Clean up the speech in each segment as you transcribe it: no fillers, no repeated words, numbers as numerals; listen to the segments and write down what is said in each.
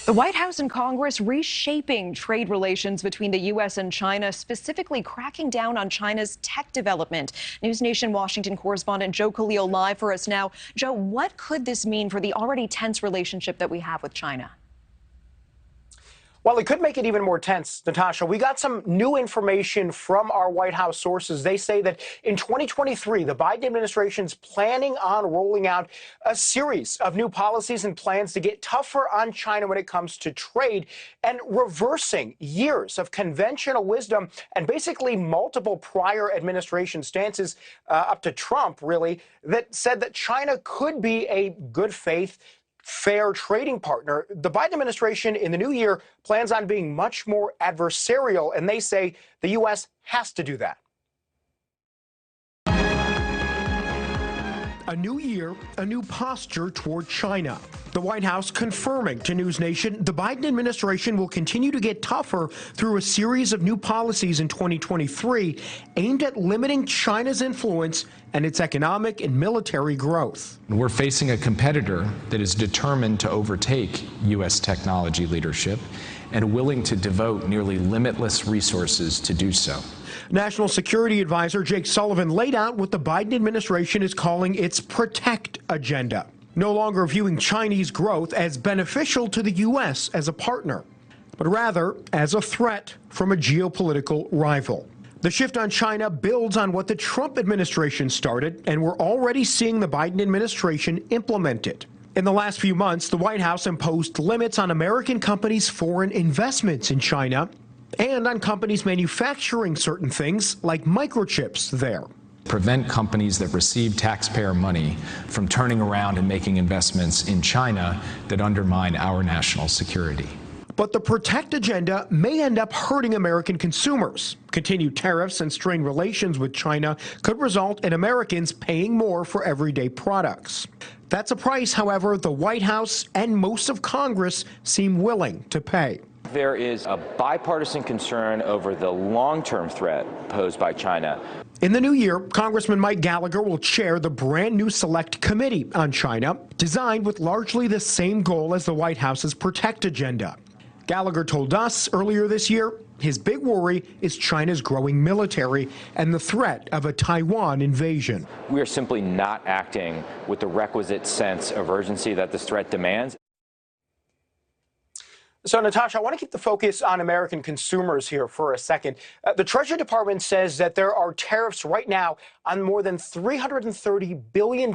The White House and Congress reshaping trade relations between the U.S. and China, specifically cracking down on China's tech development. NewsNation Washington correspondent Joe Khalil live for us now. Joe, what could this mean for the already tense relationship that we have with China? Well, it could make it even more tense, Natasha. We got some new information from our White House sources. They say that in 2023, the Biden administration's planning on rolling out a series of new policies and plans to get tougher on China when it comes to trade and reversing years of conventional wisdom and basically multiple prior administration stances up to Trump, really, that said that China could be a good faith, fair trading partner. The Biden administration in the new year plans on being much more adversarial, and they say the U.S. has to do that. A new year, a new posture toward China. The White House confirming to NewsNation the Biden administration will continue to get tougher through a series of new policies in 2023 aimed at limiting China's influence and its economic and military growth. We're facing a competitor that is determined to overtake U.S. technology leadership and willing to devote nearly limitless resources to do so. National Security Advisor Jake Sullivan laid out what the Biden administration is calling its protect agenda, no longer viewing Chinese growth as beneficial to the U.S. as a partner, but rather as a threat from a geopolitical rival. The shift on China builds on what the Trump administration started, and we're already seeing the Biden administration implement it. In the last few months, the White House imposed limits on American companies' foreign investments in China and on companies manufacturing certain things like microchips there. Prevent companies that receive taxpayer money from turning around and making investments in China that undermine our national security. But the protect agenda may end up hurting American consumers. Continued tariffs and strained relations with China could result in Americans paying more for everyday products. That's a price, however, the White House and most of Congress seem willing to pay. There is a bipartisan concern over the long-term threat posed by China. In the new year, Congressman Mike Gallagher will chair the brand new Select Committee on China, designed with largely the same goal as the White House's Protect agenda. Gallagher told us earlier this year his big worry is China's growing military and the threat of a Taiwan invasion. We are simply not acting with the requisite sense of urgency that this threat demands. So, Natasha, I want to keep the focus on American consumers here for a second. The Treasury Department says that there are tariffs right now on more than $330 billion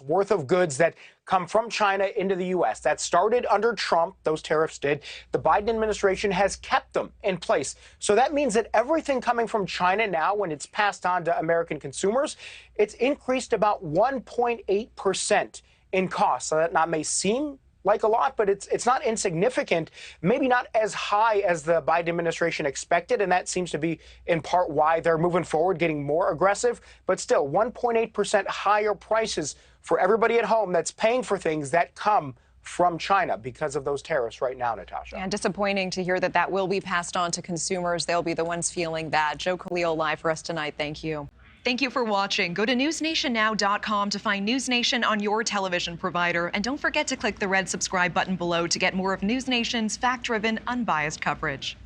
worth of goods that come from China into the U.S. That started under Trump, those tariffs did. The Biden administration has kept them in place. So that means that everything coming from China now, when it's passed on to American consumers, it's increased about 1.8% in cost. So that may seem like a lot, but it's not insignificant, maybe not as high as the Biden administration expected, and that seems to be in part why they're moving forward, getting more aggressive, but still 1.8% higher prices for everybody at home that's paying for things that come from China because of those tariffs right now, Natasha. And disappointing to hear that that will be passed on to consumers. They'll be the ones feeling that. Joe Khalil live for us tonight. Thank you. Thank you for watching. Go to newsnationnow.com to find NewsNation on your television provider. And don't forget to click the red subscribe button below to get more of NewsNation's fact-driven, unbiased coverage.